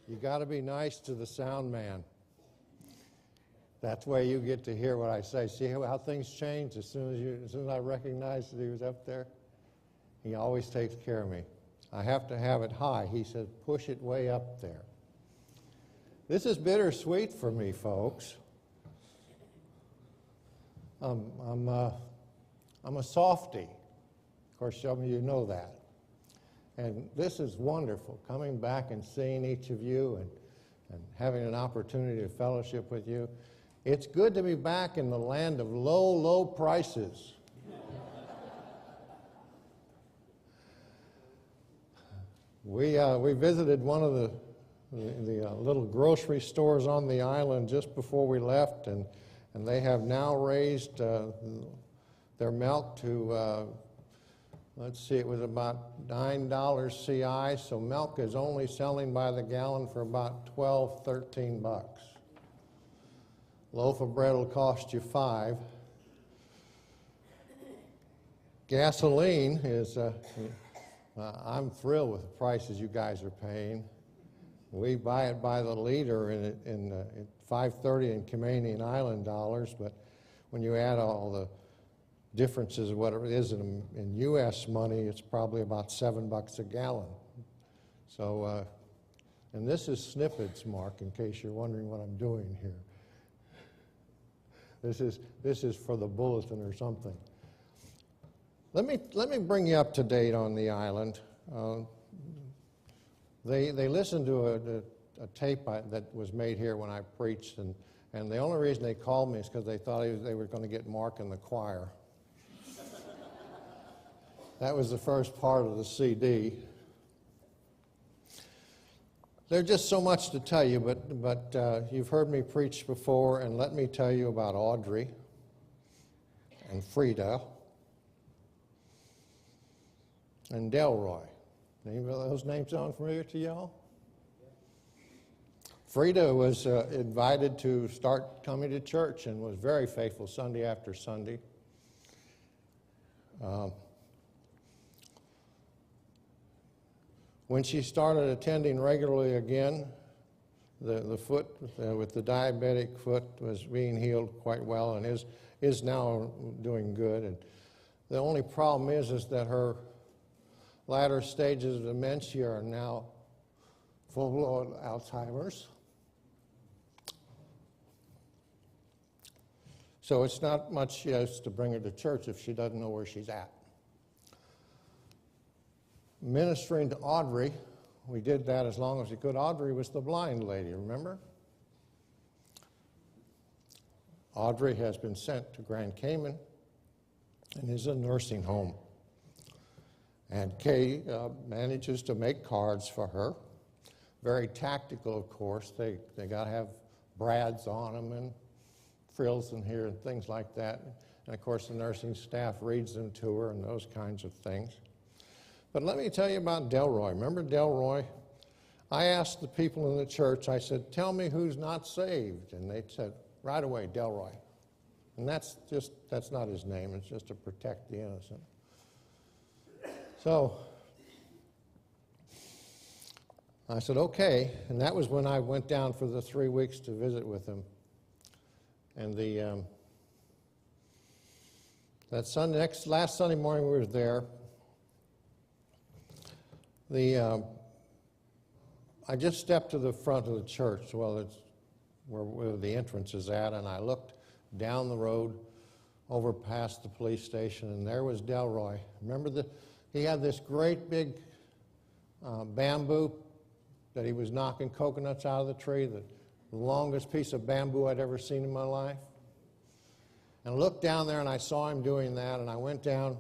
You got to be nice to the sound man. That's where you get to hear what I say. See how things change as soon as I recognized that he was up there? He always takes care of me. I have to have it high. He said, push it way up there. This is bittersweet for me, folks. I'm a softie. Of course, some of you know that. And this is wonderful, coming back and seeing each of you and having an opportunity to fellowship with you. It's good to be back in the land of low, low prices. We visited one of the little grocery stores on the island just before we left, and they have now raised their milk to, let's see, it was about $9 CI, so milk is only selling by the gallon for about $12, $13. Loaf of bread will cost you $5. Gasoline is, I'm thrilled with the prices you guys are paying. We buy it by the liter in $5.30 in Canadian Island dollars, but when you add all the differences of what it is in U.S. money, it's probably about $7 a gallon. So, and this is snippets, Mark, in case you're wondering what I'm doing here. This is for the bulletin or something. Let me bring you up to date on the island. They listened to a tape that was made here when I preached, and the only reason they called me is because they thought they were going to get Mark in the choir. That was the first part of the CD. There's just so much to tell you, but you've heard me preach before, and let me tell you about Audrey and Frida and Delroy. Any of those names sound familiar to y'all? Frida was invited to start coming to church and was very faithful Sunday after Sunday. When she started attending regularly again, the foot with the diabetic foot was being healed quite well and is now doing good. And the only problem is that her latter stages of dementia are now full-blown Alzheimer's. So it's not much use to bring her to church if she doesn't know where she's at. Ministering to Audrey, we did that as long as we could. Audrey was the blind lady, remember? Audrey has been sent to Grand Cayman and is in a nursing home. And Kay manages to make cards for her. Very tactical, of course. They got to have brads on them and frills in here and things like that. And, of course, the nursing staff reads them to her and those kinds of things. But let me tell you about Delroy. Remember Delroy? I asked the people in the church, I said, tell me who's not saved. And they said, right away, Delroy. And that's not his name. It's just to protect the innocent. So I said, okay. And that was when I went down for the 3 weeks to visit with him. And last Sunday morning we were there. I just stepped to the front of the church, well, it's where the entrance is at, and I looked down the road over past the police station, and there was Delroy. Remember he had this great big bamboo that he was knocking coconuts out of the tree, the longest piece of bamboo I'd ever seen in my life. And I looked down there, and I saw him doing that, and I went down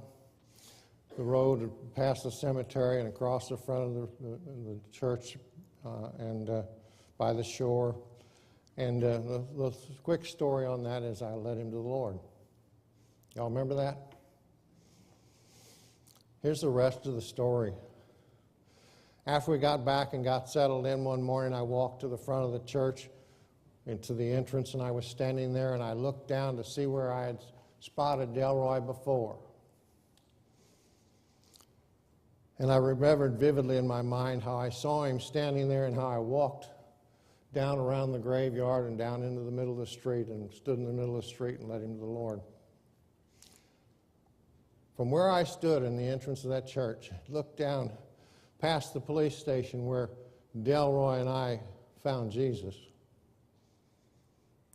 the road past the cemetery and across the front of the church and by the shore. And the quick story on that is I led him to the Lord. Y'all remember that? Here's the rest of the story. After we got back and got settled in one morning, I walked to the front of the church into the entrance, and I was standing there, and I looked down to see where I had spotted Delroy before. And I remembered vividly in my mind how I saw him standing there and how I walked down around the graveyard and down into the middle of the street and stood in the middle of the street and led him to the Lord. From where I stood in the entrance of that church, looked down past the police station where Delroy and I found Jesus.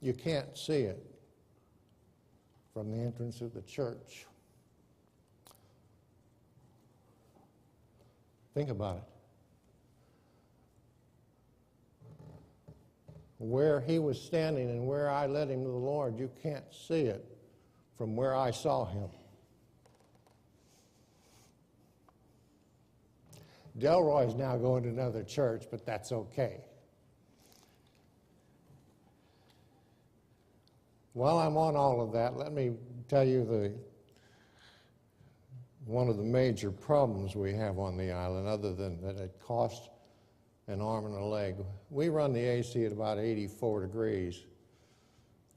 You can't see it from the entrance of the church. Think about it. Where he was standing and where I led him to the Lord, you can't see it from where I saw him. Delroy's now going to another church, but that's okay. While I'm on all of that, let me tell you one of the major problems we have on the island, other than that it costs an arm and a leg. We run the AC at about 84 degrees.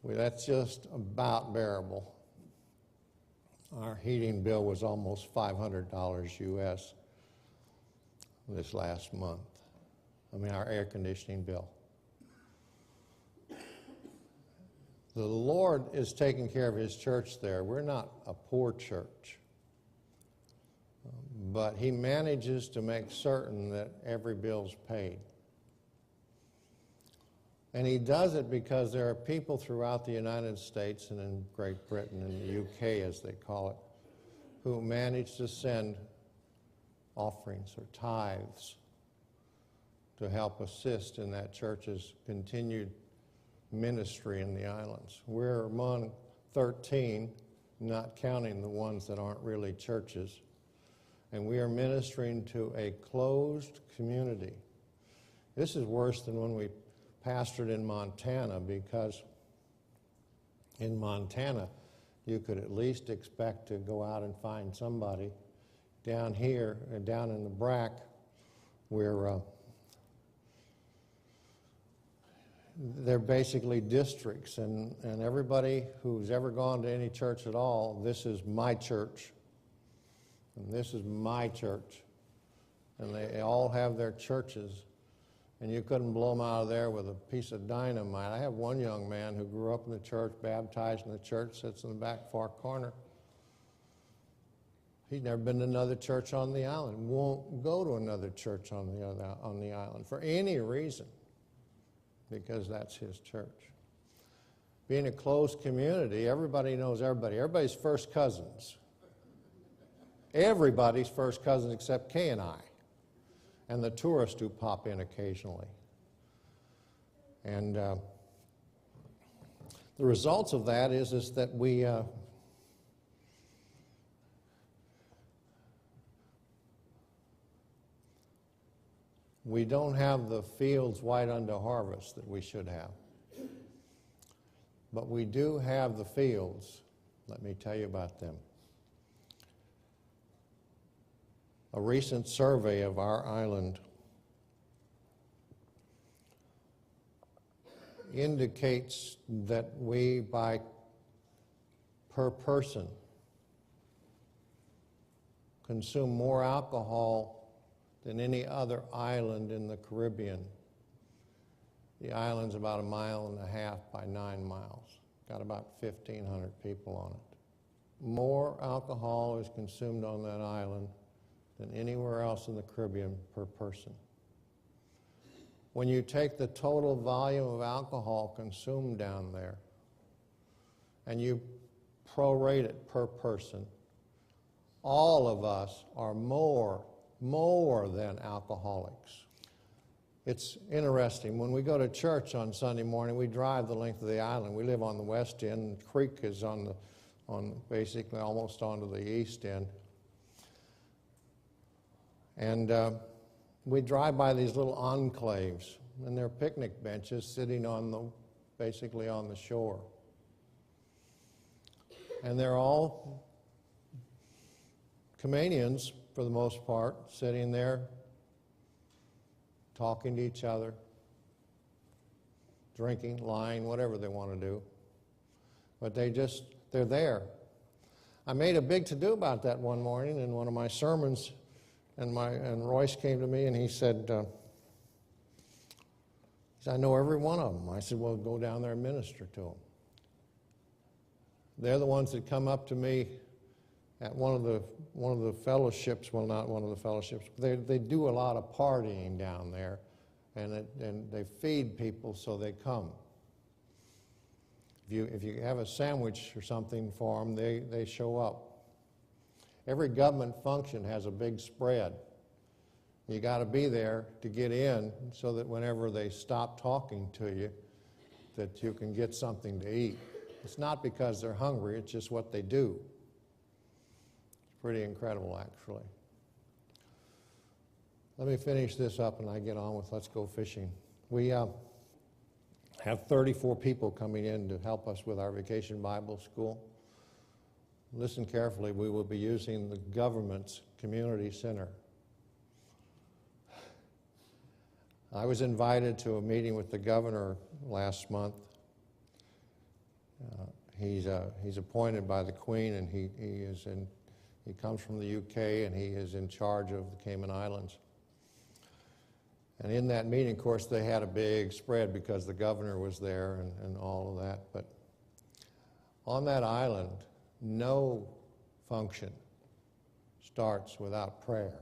That's just about bearable. Our heating bill was almost $500 US this last month. Our air conditioning bill. The Lord is taking care of his church there. We're not a poor church. But he manages to make certain that every bill's paid. And he does it because there are people throughout the United States and in Great Britain and the UK, as they call it, who manage to send offerings or tithes to help assist in that church's continued ministry in the islands. We're among 13, not counting the ones that aren't really churches. And we are ministering to a closed community. This is worse than when we pastored in Montana, because in Montana you could at least expect to go out and find somebody. Down here, down in the BRAC, where they're basically districts, and everybody who's ever gone to any church at all, this is my church. And this is my church. And they all have their churches. And you couldn't blow them out of there with a piece of dynamite. I have one young man who grew up in the church, baptized in the church, sits in the back far corner. He's never been to another church on the island. Won't go to another church on the island for any reason, because that's his church. Being a closed community, everybody knows everybody. Everybody's first cousins. Everybody's first cousins except Kay and I, and the tourists who pop in occasionally. And the results of that is that we don't have the fields white unto harvest that we should have. But we do have the fields. Let me tell you about them. A recent survey of our island indicates that we, per person, consume more alcohol than any other island in the Caribbean. The island's about 1.5 miles by 9 miles. Got about 1,500 people on it. More alcohol is consumed on that island than anywhere else in the Caribbean per person. When you take the total volume of alcohol consumed down there and you prorate it per person, all of us are more than alcoholics. It's interesting. When we go to church on Sunday morning, we drive the length of the island. We live on the west end. The creek is on basically almost onto the east end. And we drive by these little enclaves, and they're picnic benches sitting basically on the shore. And they're all Caymanians, for the most part, sitting there, talking to each other, drinking, lying, whatever they want to do. But they're there. I made a big to-do about that one morning in one of my sermons. And Royce came to me and he said, said, I know every one of them. I said, well, go down there and minister to them. They're the ones that come up to me at one of the fellowships, well, not one of the fellowships. They do a lot of partying down there, and they feed people, so they come. If you have a sandwich or something for them, they show up. Every government function has a big spread. You got to be there to get in so that whenever they stop talking to you, that you can get something to eat. It's not because they're hungry, it's just what they do. It's pretty incredible, actually. Let me finish this up and I get on with Let's Go Fishing. We have 34 people coming in to help us with our Vacation Bible School. Listen carefully, we will be using the government's community center. I was invited to a meeting with the governor last month. He's appointed by the Queen, and he comes from the UK, and he is in charge of the Cayman Islands. And in that meeting, of course, they had a big spread because the governor was there and all of that. But on that island, no function starts without prayer.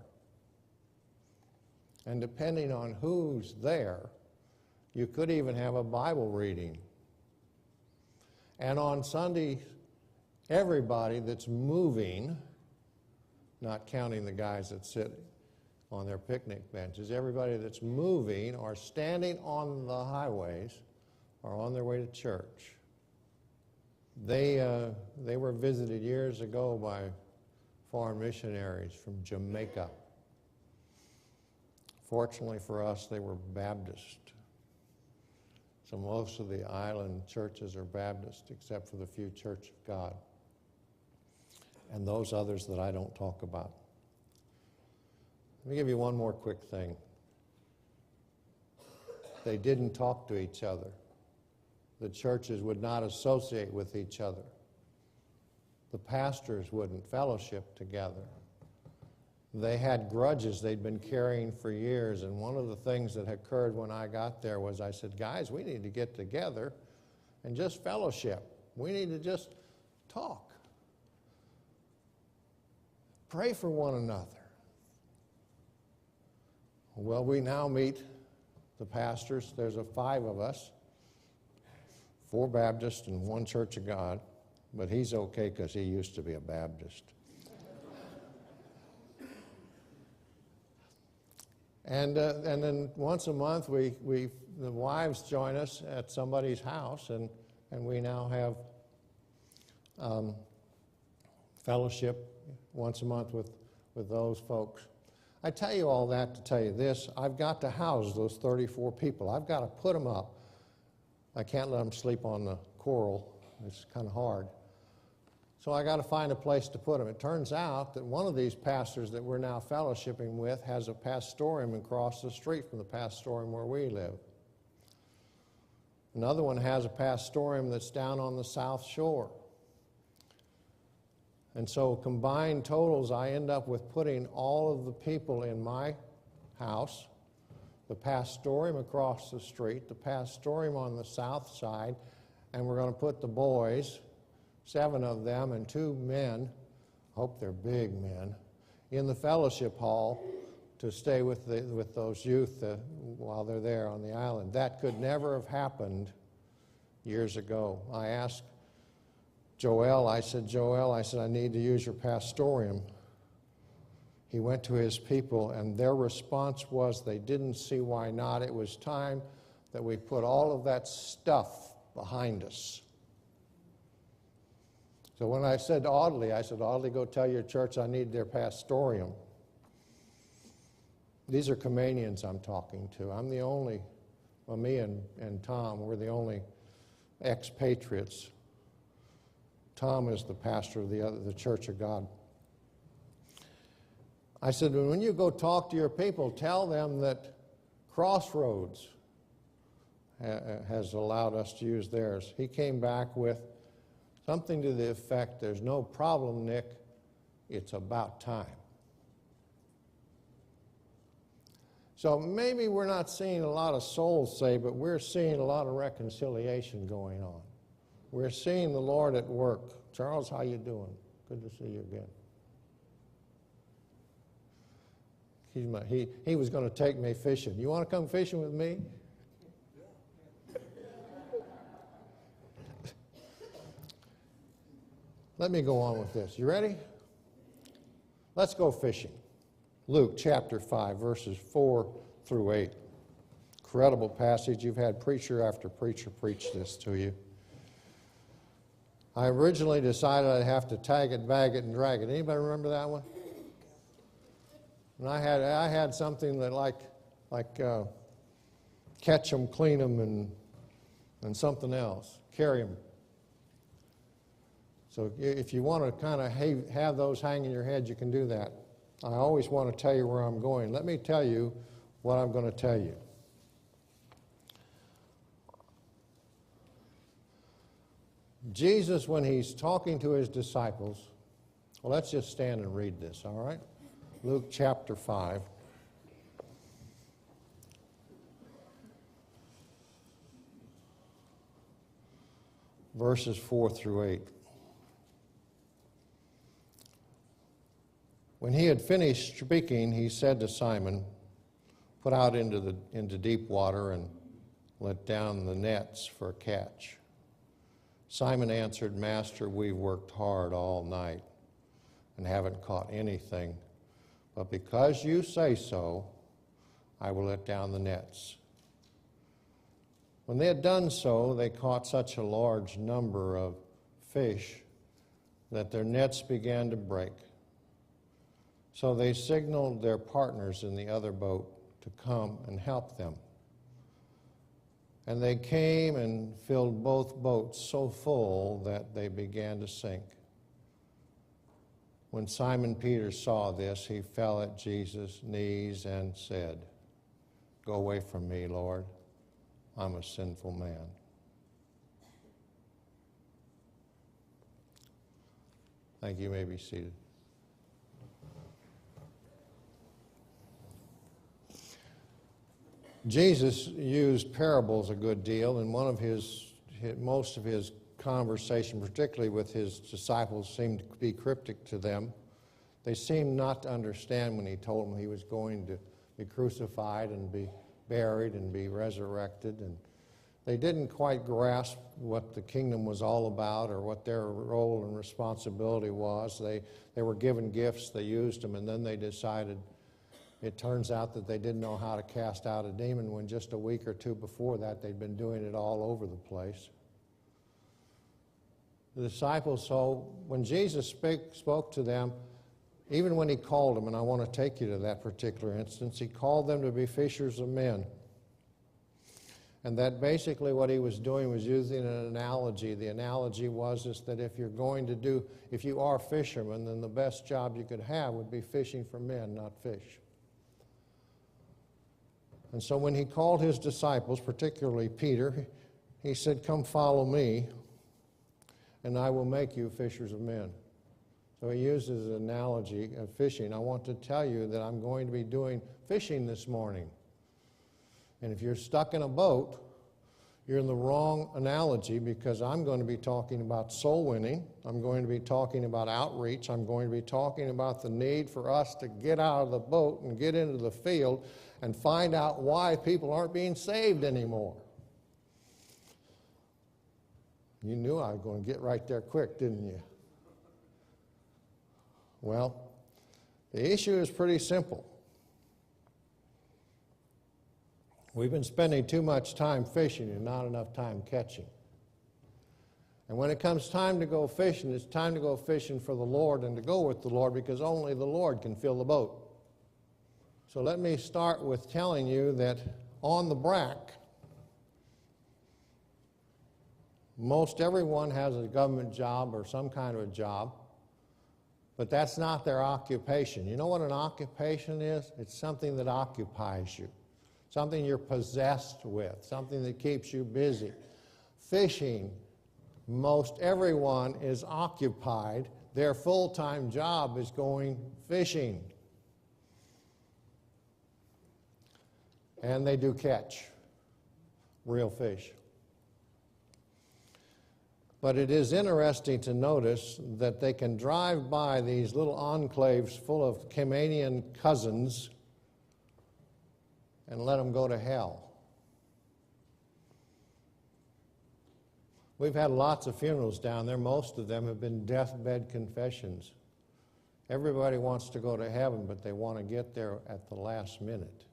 And depending on who's there, you could even have a Bible reading. And on Sunday, everybody that's moving, not counting the guys that sit on their picnic benches, everybody that's moving or standing on the highways or on their way to church, they were visited years ago by foreign missionaries from Jamaica. Fortunately for us, they were Baptist. So most of the island churches are Baptist, except for the few Church of God and those others that I don't talk about. Let me give you one more quick thing. They didn't talk to each other. The churches would not associate with each other. The pastors wouldn't fellowship together. They had grudges they'd been carrying for years, and one of the things that occurred when I got there was I said, guys, we need to get together and just fellowship. We need to just talk. Pray for one another. Well, we now meet the pastors. There's 5 of us, 4 Baptists and 1 Church of God, but he's okay because he used to be a Baptist. And then once a month, the wives join us at somebody's house, and we now have fellowship once a month with those folks. I tell you all that to tell you this. I've got to house those 34 people. I've got to put them up. I can't let them sleep on the coral. It's kind of hard. So I got to find a place to put them. It turns out that one of these pastors that we're now fellowshipping with has a pastorium across the street from the pastorium where we live. Another one has a pastorium that's down on the South Shore. And so combined totals, I end up with putting all of the people in my house, the pastorium across the street, the pastorium on the south side, and we're going to put the boys, 7 of them and 2 men, hope they're big men, in the fellowship hall to stay with those youth while they're there on the island. That could never have happened years ago. I asked Joel, I said, I need to use your pastorium. He went to his people, and their response was they didn't see why not. It was time that we put all of that stuff behind us. So when I said to Audley, go tell your church I need their pastorium. These are Caymanians I'm talking to. I'm the only, well, me and Tom, we're the only expatriates. Tom is the pastor of the Church of God. I said, when you go talk to your people, tell them that Crossroads has allowed us to use theirs. He came back with something to the effect, there's no problem, Nick, it's about time. So maybe we're not seeing a lot of souls saved, but we're seeing a lot of reconciliation going on. We're seeing the Lord at work. Charles, how you doing? Good to see you again. He was going to take me fishing. You want to come fishing with me? Let me go on with this. You ready? Let's go fishing. Luke chapter 5, verses 4 through 8. Incredible passage. You've had preacher after preacher preach this to you. I originally decided I'd have to tag it, bag it, and drag it. Anybody remember that one? And I had something that like catch them, clean them, and something else. Carry them. So if you want to kind of have those hang in your head, you can do that. I always want to tell you where I'm going. Let me tell you what I'm going to tell you. Jesus, when he's talking to his disciples, well, let's just stand and read this, all right? Luke chapter 5. Verses 4 through 8. When he had finished speaking, he said to Simon, "Put out into deep water and let down the nets for a catch." Simon answered, "Master, we've worked hard all night and haven't caught anything. But because you say so, I will let down the nets." When they had done so, they caught such a large number of fish that their nets began to break. So they signaled their partners in the other boat to come and help them. And they came and filled both boats so full that they began to sink. When Simon Peter saw this, he fell at Jesus' knees and said, "Go away from me, Lord. I'm a sinful man." Thank you. You may be seated. Jesus used parables a good deal, and most of his conversation, particularly with his disciples, seemed to be cryptic to them. They seemed not to understand when he told them he was going to be crucified and be buried and be resurrected, and they didn't quite grasp what the kingdom was all about or what their role and responsibility was. They were given gifts, they used them, and then they decided. It turns out that they didn't know how to cast out a demon when just a week or two before that they'd been doing it all over the place. The disciples, so when Jesus spoke to them, even when he called them, and I want to take you to that particular instance, he called them to be fishers of men. And that basically what he was doing was using an analogy. The analogy was that if you are fishermen, then the best job you could have would be fishing for men, not fish. And so when he called his disciples, particularly Peter, he said, "Come follow me, and I will make you fishers of men." So he uses an analogy of fishing. I want to tell you that I'm going to be doing fishing this morning. And if you're stuck in a boat, you're in the wrong analogy, because I'm going to be talking about soul winning. I'm going to be talking about outreach. I'm going to be talking about the need for us to get out of the boat and get into the field and find out why people aren't being saved anymore. You knew I was going to get right there quick, didn't you? Well, the issue is pretty simple. We've been spending too much time fishing and not enough time catching. And when it comes time to go fishing, it's time to go fishing for the Lord and to go with the Lord, because only the Lord can fill the boat. So let me start with telling you that on the BRAC, most everyone has a government job or some kind of a job, but that's not their occupation. You know what an occupation is? It's something that occupies you, something you're possessed with, something that keeps you busy. Fishing, most everyone is occupied. Their full-time job is going fishing. And they do catch real fish. But it is interesting to notice that they can drive by these little enclaves full of Caymanian cousins and let them go to hell. We've had lots of funerals down there. Most of them have been deathbed confessions. Everybody wants to go to heaven, but they want to get there at the last minute.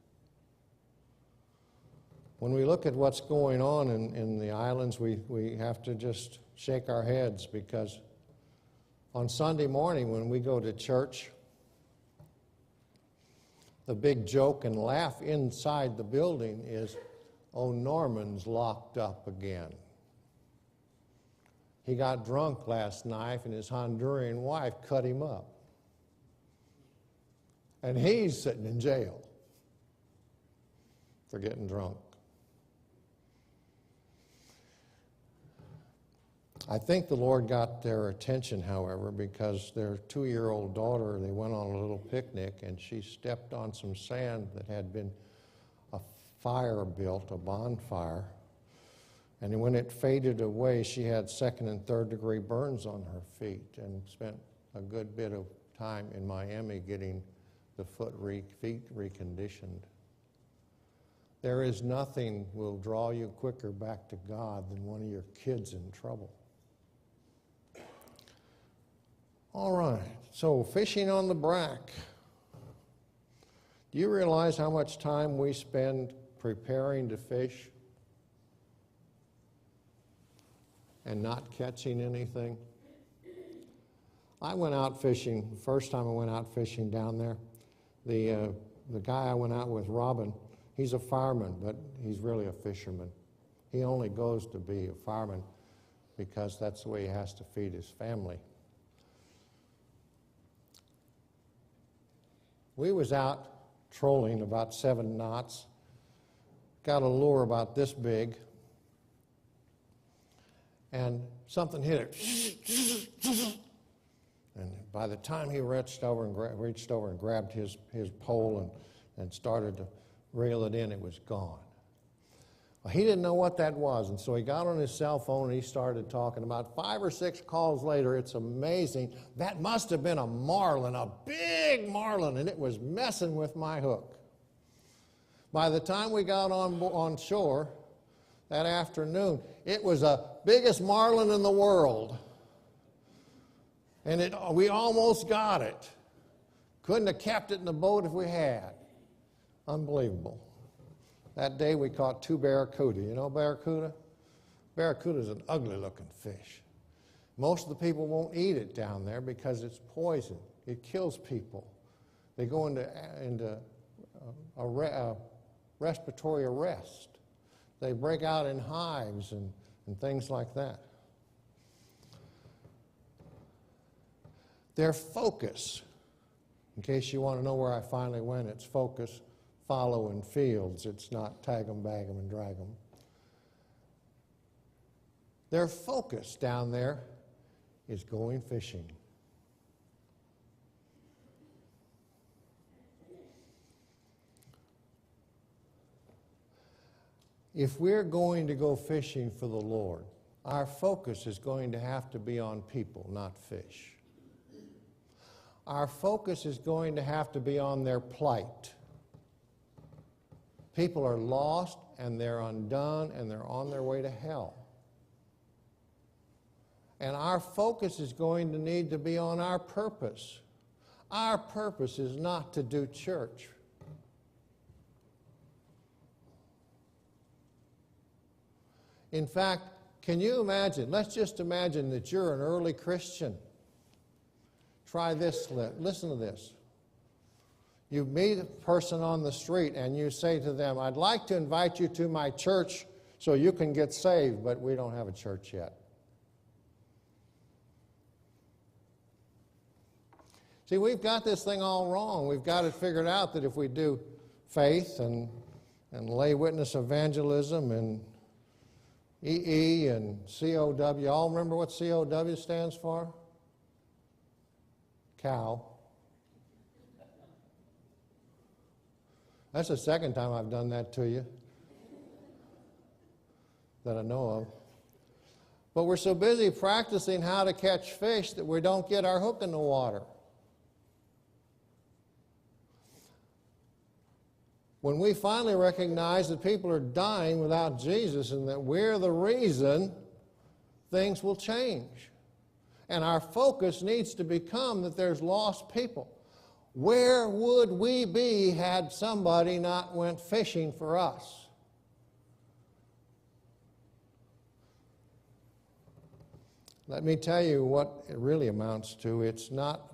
When we look at what's going on in the islands, we have to just shake our heads, because on Sunday morning when we go to church, the big joke and laugh inside the building is, "Oh, Norman's locked up again. He got drunk last night and his Honduran wife cut him up. And he's sitting in jail for getting drunk." I think the Lord got their attention, however, because their 2-year-old daughter, they went on a little picnic and she stepped on some sand that had been a fire built, a bonfire. And when it faded away, she had 2nd and 3rd degree burns on her feet and spent a good bit of time in Miami getting the feet reconditioned. There is nothing will draw you quicker back to God than one of your kids in trouble. All right, so fishing on the Brack. Do you realize how much time we spend preparing to fish and not catching anything? I went out fishing, first time I went out fishing down there. The guy I went out with, Robin, he's a fireman, but he's really a fisherman. He only goes to be a fireman because that's the way he has to feed his family. We was out trolling about 7 knots, got a lure about this big, and something hit it. And by the time he reached over and grabbed his pole and started to reel it in, it was gone. Well, he didn't know what that was, and so he got on his cell phone and he started talking. About 5 or 6 calls later, it's amazing, that must have been a marlin, a big marlin, and it was messing with my hook. By the time we got on shore that afternoon, it was the biggest marlin in the world. And we almost got it. Couldn't have kept it in the boat if we had. Unbelievable. That day we caught 2 barracuda. You know barracuda? Barracuda is an ugly-looking fish. Most of the people won't eat it down there because it's poison. It kills people. They go into respiratory arrest. They break out in hives and things like that. Their focus, in case you want to know where I finally went, it's focus, follow in fields. It's not tag 'em, bag 'em, and drag 'em. Their focus down there is going fishing. If we're going to go fishing for the Lord, our focus is going to have to be on people, not fish. Our focus is going to have to be on their plight. People are lost and they're undone and they're on their way to hell. And our focus is going to need to be on our purpose. Our purpose is not to do church. In fact, can you imagine, let's just imagine that you're an early Christian. Try this, listen to this. You meet a person on the street and you say to them, "I'd like to invite you to my church so you can get saved, but we don't have a church yet." See, we've got this thing all wrong. We've got it figured out that if we do faith and lay witness evangelism and EE and COW, y'all remember what COW stands for? Cow. That's the second time I've done that to you that I know of. But we're so busy practicing how to catch fish that we don't get our hook in the water. When we finally recognize that people are dying without Jesus and that we're the reason, things will change. And our focus needs to become that there's lost people. Where would we be had somebody not went fishing for us? Let me tell you what it really amounts to. It's not,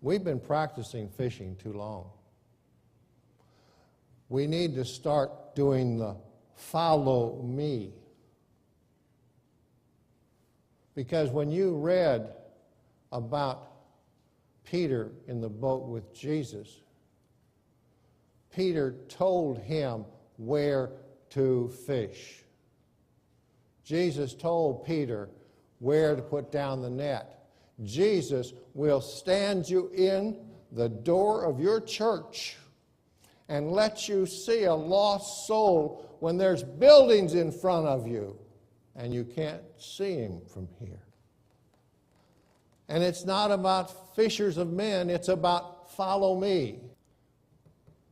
we've been practicing fishing too long. We need to start doing the follow me. Because when you read about Peter in the boat with Jesus, Peter told him where to fish. Jesus told Peter where to put down the net. Jesus will stand you in the door of your church and let you see a lost soul when there's buildings in front of you and you can't see him from here. And it's not about fishers of men, it's about follow me.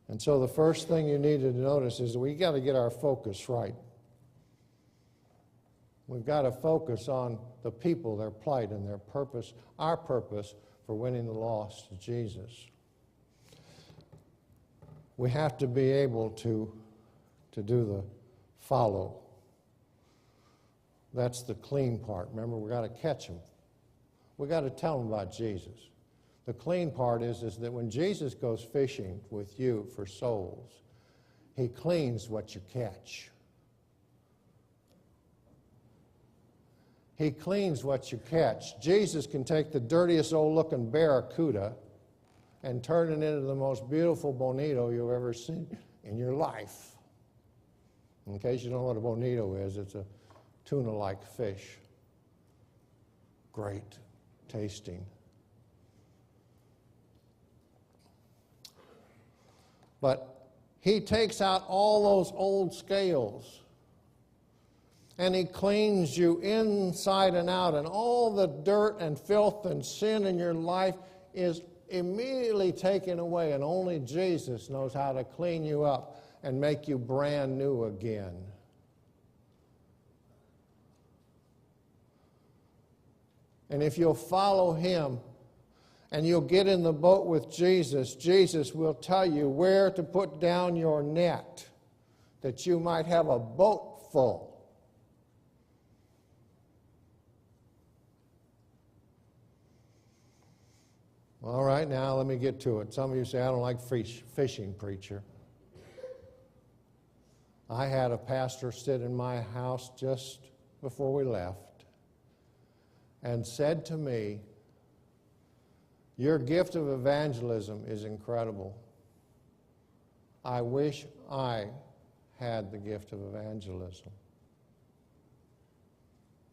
And so the first thing you need to notice is we got to get our focus right. We've got to focus on the people, their plight, and their purpose, our purpose for winning the lost to Jesus. We have to be able to do the follow. That's the clean part. Remember, we've got to catch them. We've got to tell them about Jesus. The clean part is that when Jesus goes fishing with you for souls, he cleans what you catch. He cleans what you catch. Jesus can take the dirtiest old-looking barracuda and turn it into the most beautiful bonito you've ever seen in your life. In case you don't know what a bonito is, it's a tuna-like fish. Great tasting. But he takes out all those old scales and he cleans you inside and out, and all the dirt and filth and sin in your life is immediately taken away, and only Jesus knows how to clean you up and make you brand new again. And if you'll follow him and you'll get in the boat with Jesus, Jesus will tell you where to put down your net that you might have a boat full. All right, now let me get to it. Some of you say, I don't like fishing, preacher. I had a pastor sit in my house just before we left and said to me, your gift of evangelism is incredible. I wish I had the gift of evangelism.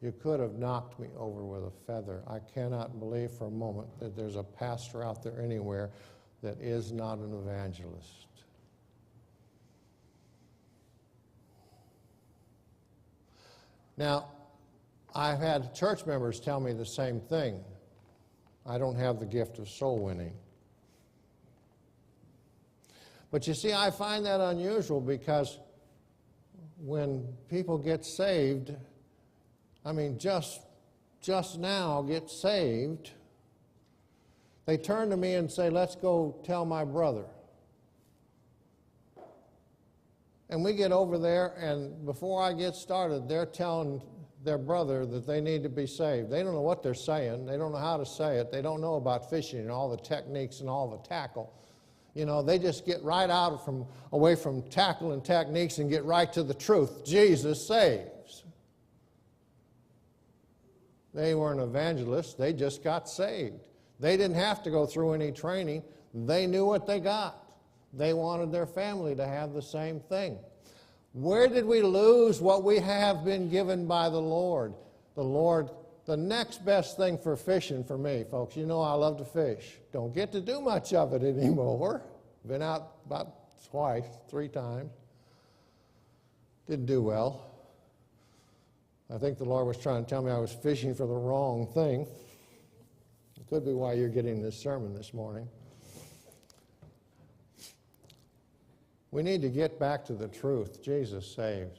You could have knocked me over with a feather. I cannot believe for a moment that there's a pastor out there anywhere that is not an evangelist. Now, I've had church members tell me the same thing. I don't have the gift of soul winning. But you see, I find that unusual because when people get saved, just now get saved, they turn to me and say, let's go tell my brother. And we get over there, and before I get started, they're telling their brother that they need to be saved. They don't know what they're saying. They don't know how to say it. They don't know about fishing and all the techniques and all the tackle. You know, they just get right away from tackle and techniques and get right to the truth. Jesus saves. They weren't evangelists. They just got saved. They didn't have to go through any training. They knew what they got. They wanted their family to have the same thing. Where did we lose what we have been given by the Lord? The next best thing for fishing for me, folks, you know I love to fish. Don't get to do much of it anymore. Been out about twice, 3 times. Didn't do well. I think the Lord was trying to tell me I was fishing for the wrong thing. It could be why you're getting this sermon this morning. We need to get back to the truth. Jesus saves.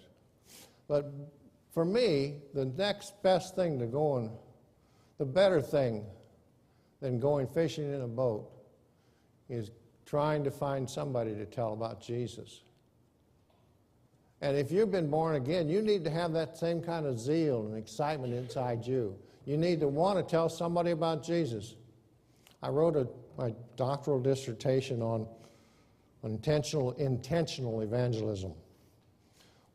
But for me, the next best thing to going, the better thing than going fishing in a boat is trying to find somebody to tell about Jesus. And if you've been born again, you need to have that same kind of zeal and excitement inside you. You need to want to tell somebody about Jesus. I wrote my doctoral dissertation on intentional evangelism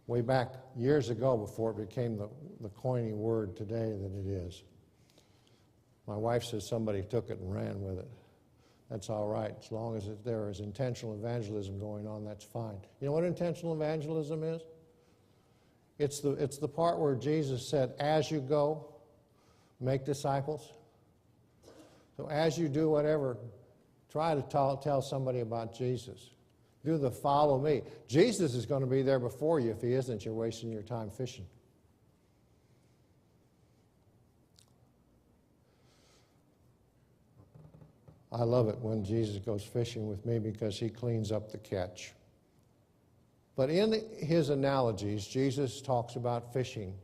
way back years ago before it became the coiny word today that it is. My wife says somebody took it and ran with it. That's all right. As long as there is intentional evangelism going on, that's fine. You know what intentional evangelism is? It's the part where Jesus said, as you go, make disciples. So as you do whatever, try to tell somebody about Jesus. Do the follow me. Jesus is going to be there before you. If he isn't, you're wasting your time fishing. I love it when Jesus goes fishing with me because he cleans up the catch. But in his analogies, Jesus talks about fishing.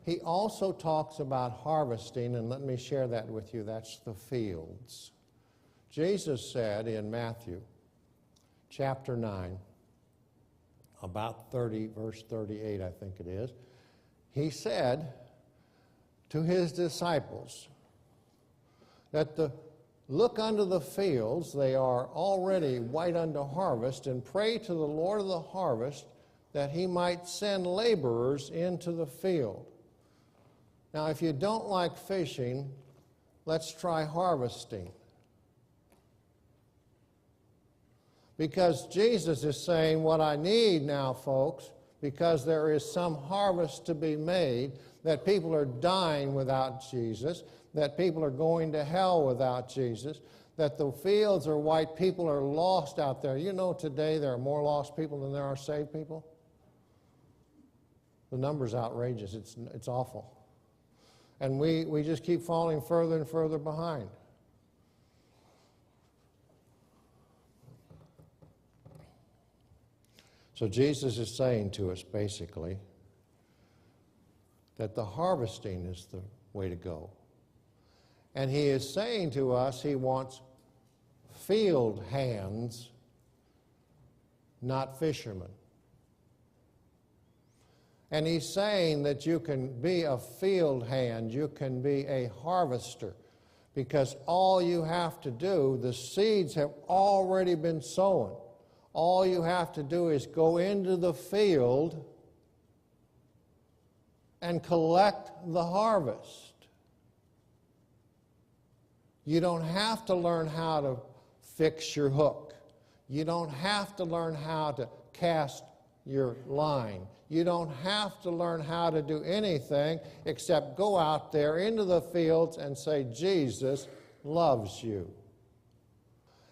He also talks about harvesting, and let me share that with you. That's the fields. Jesus said in Matthew chapter 9, about verse 38, I think it is, he said to his disciples that look unto the fields, they are already white unto harvest, and pray to the Lord of the harvest that he might send laborers into the field. Now, if you don't like fishing, let's try harvesting. Because Jesus is saying, what I need now, folks, because there is some harvest to be made, that people are dying without Jesus, that people are going to hell without Jesus, that the fields are white, people are lost out there. You know today there are more lost people than there are saved people? The number's outrageous. It's awful. And we just keep falling further and further behind. So Jesus is saying to us basically that the harvesting is the way to go. And he is saying to us he wants field hands, not fishermen. And he's saying that you can be a field hand, you can be a harvester, because all you have to do, the seeds have already been sown. All you have to do is go into the field and collect the harvest. You don't have to learn how to fix your hook. You don't have to learn how to cast your line. You don't have to learn how to do anything except go out there into the fields and say, Jesus loves you.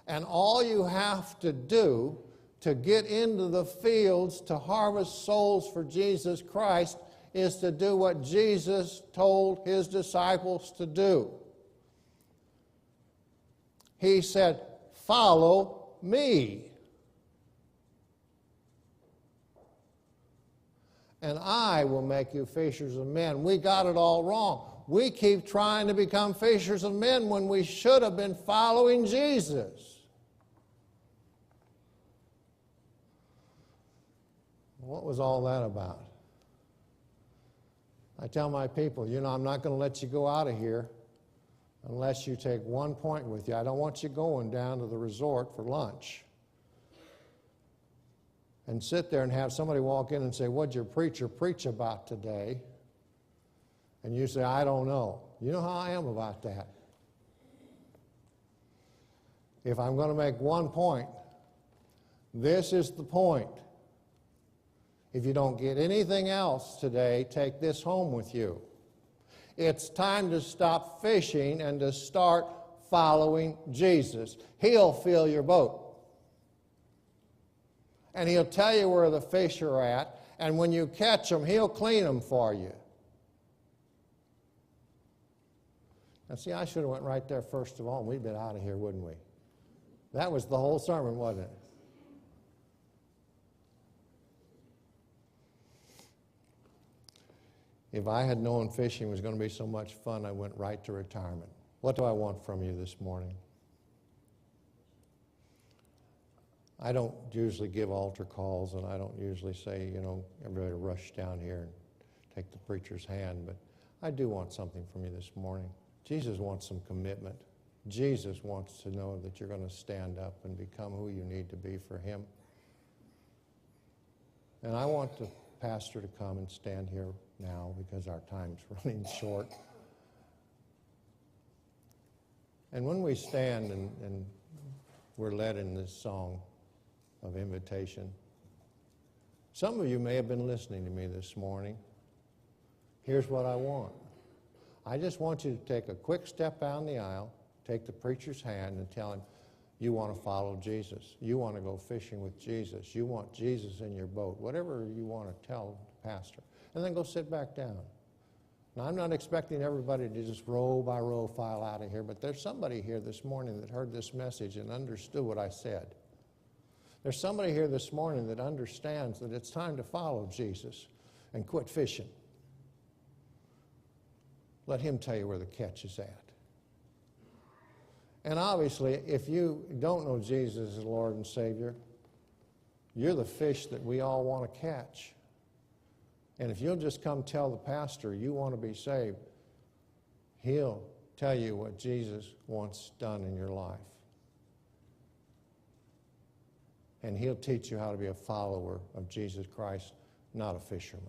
And all you have to do to get into the fields to harvest souls for Jesus Christ is to do what Jesus told his disciples to do. He said, follow me. And I will make you fishers of men. We got it all wrong. We keep trying to become fishers of men when we should have been following Jesus. What was all that about? I tell my people, you know, I'm not going to let you go out of here unless you take 1 point with you. I don't want you going down to the resort for lunch and sit there and have somebody walk in and say, what'd your preacher preach about today? And you say, I don't know. You know how I am about that. If I'm going to make 1 point, this is the point. If you don't get anything else today, take this home with you. It's time to stop fishing and to start following Jesus. He'll fill your boat. And he'll tell you where the fish are at, and when you catch them, he'll clean them for you. Now, see, I should have went right there first of all, and we'd been out of here, wouldn't we? That was the whole sermon, wasn't it? If I had known fishing was going to be so much fun, I went right to retirement. What do I want from you this morning? I don't usually give altar calls, and I don't usually say, everybody rush down here and take the preacher's hand, but I do want something from you this morning. Jesus wants some commitment. Jesus wants to know that you're going to stand up and become who you need to be for him. And I want the pastor to come and stand here now because our time's running short. And when we stand and we're led in this song of invitation, some of you may have been listening to me this morning. Here's what I want. I just want you to take a quick step down the aisle, take the preacher's hand and tell him you want to follow Jesus. You want to go fishing with Jesus. You want Jesus in your boat. Whatever you want to tell the pastor. And then go sit back down. Now, I'm not expecting everybody to just row by row file out of here, but there's somebody here this morning that heard this message and understood what I said. There's somebody here this morning that understands that it's time to follow Jesus and quit fishing. Let him tell you where the catch is at. And obviously, if you don't know Jesus as Lord and Savior, you're the fish that we all want to catch. And if you'll just come tell the pastor you want to be saved, he'll tell you what Jesus wants done in your life. And he'll teach you how to be a follower of Jesus Christ, not a fisherman.